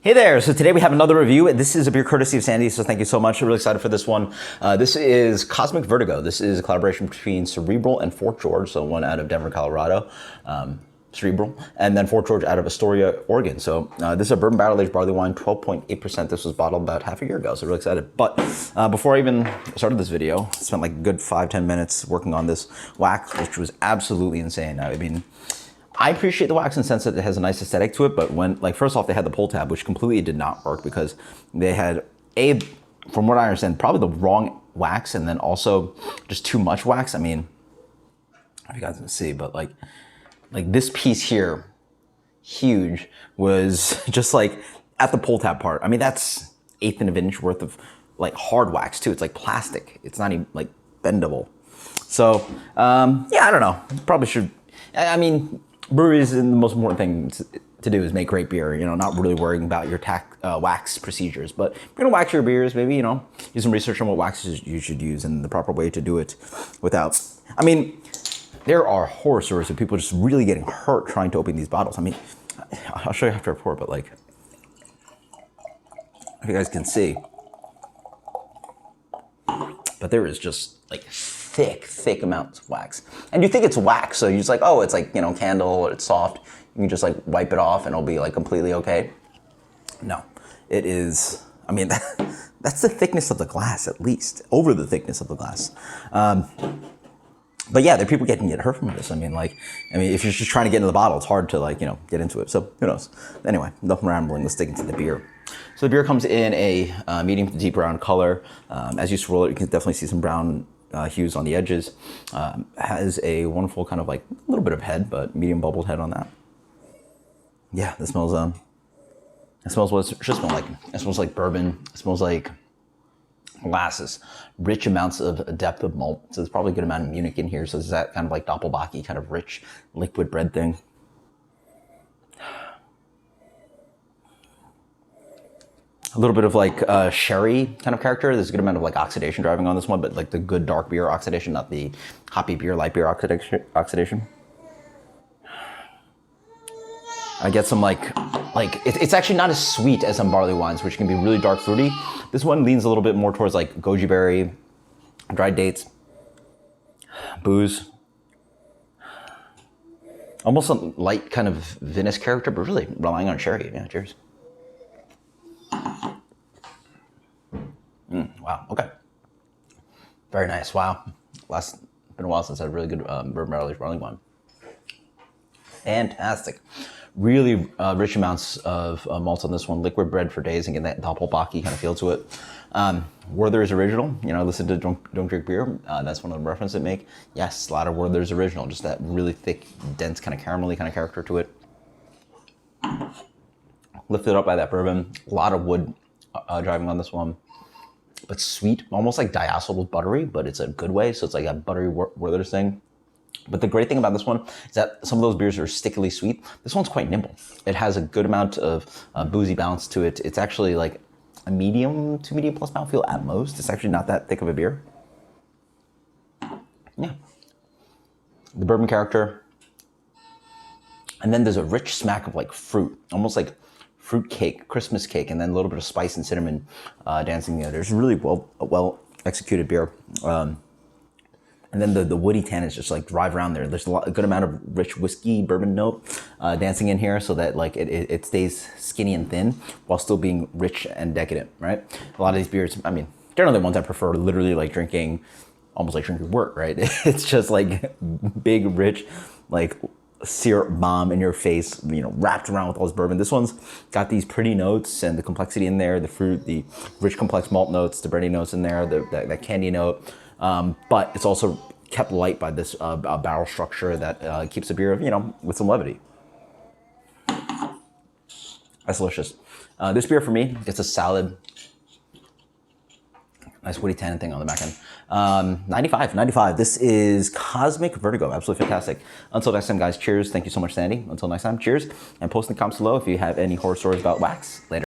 Hey there, so today we have another review. This is a beer courtesy of Sandy, so thank you so much. I'm really excited for this one. This is Cosmic Vertigo. This is a collaboration between Cerebral and Fort George, so one out of Denver, Colorado, Cerebral, and then Fort George out of Astoria, Oregon. So this is a bourbon barrel-aged barley wine, 12.8%. This was bottled about half a year ago, so really excited. But before I even started this video, I spent like a good 5-10 minutes working on this wax, which was absolutely insane. I mean, I appreciate the wax in the sense that it has a nice aesthetic to it, but when, like, first off, they had the pull tab, which completely did not work because they had, from what I understand, probably the wrong wax and then also just too much wax. I mean, if you guys can see, but like this piece here, huge, was just like at the pull tab part. I mean, that's 1/8 of an inch worth of like hard wax too. It's like plastic. It's not even like bendable. So, yeah, I don't know. Probably should, I mean, breweries, the most important thing to do is make great beer, you know, not really worrying about your wax procedures. But if you're gonna wax your beers, maybe, you know, do some research on what waxes you should use and the proper way to do it without, I mean, there are horror stories of people just really getting hurt trying to open these bottles. I mean, I'll show you after I pour, but like, if you guys can see, but there is just like thick amounts of wax. And you think it's wax, so you're just like, oh, it's like, you know, candle, or it's soft. You can just like wipe it off and it'll be like completely okay. No, it is, I mean, that's the thickness of the glass, at least, over the thickness of the glass. But yeah, there are people getting hurt from this. I mean, if you're just trying to get into the bottle, it's hard to, like, you know, get into it. So who knows? Anyway, enough rambling, let's dig into the beer. So the beer comes in a medium to deep brown color. As you swirl it, you can definitely see some brown hues on the edges. Has a wonderful kind of like a little bit of head, but medium bubbled head on that. Yeah, it smells what it should smell like. It smells like bourbon. It smells like molasses. Rich amounts of depth of malt. So there's probably a good amount of Munich in here. So there's that kind of like doppelbocky kind of rich liquid bread thing. A little bit of like sherry kind of character. There's a good amount of like oxidation driving on this one, but like the good dark beer oxidation, not the hoppy beer, light beer oxidation. I get some it's actually not as sweet as some barley wines, which can be really dark fruity. This one leans a little bit more towards like goji berry, dried dates, booze. Almost a light kind of vinous character, but really relying on sherry. Yeah, cheers. Wow, okay. Very nice, wow. Been a while since I had a really good bourbon barrel-aged barley wine. Fantastic. Really rich amounts of malt on this one. Liquid bread for days and get that doppelbocky kind of feel to it. Werther's Original, you know, listen to Don't Drink Beer. That's one of the references it make. Yes, a lot of Werther's Original, just that really thick, dense kind of caramelly kind of character to it. Lifted up by that bourbon. A lot of wood driving on this one. But sweet, almost like diacetyl with buttery, but it's a good way. So it's like a buttery Werther's thing. But the great thing about this one is that some of those beers are stickily sweet. This one's quite nimble. It has a good amount of boozy bounce to it. It's actually like a medium to medium plus mouthfeel at most. It's actually not that thick of a beer. Yeah. The bourbon character. And then there's a rich smack of like fruit, almost like fruit cake, Christmas cake, and then a little bit of spice and cinnamon dancing there. There's really well executed beer. And then the woody tannins just like drive around there. There's a good amount of rich whiskey bourbon note dancing in here, so that like it stays skinny and thin while still being rich and decadent, right? A lot of these beers, I mean, generally the ones I prefer, literally like drinking, almost like drinking wort, right? It's just like big, rich, like syrup bomb in your face, you know, wrapped around with all this bourbon. This one's got these pretty notes and the complexity in there, the fruit, the rich complex malt notes, the bready notes in there, that candy note. But it's also kept light by this barrel structure that keeps the beer, you know, with some levity. That's delicious. This beer for me, it's a solid, nice woody tannin thing on the back end. 95. This is Cosmic Vertigo. Absolutely fantastic. Until next time, guys, cheers. Thank you so much, Sandy. Until next time, cheers. And post in the comments below if you have any horror stories about wax. Later.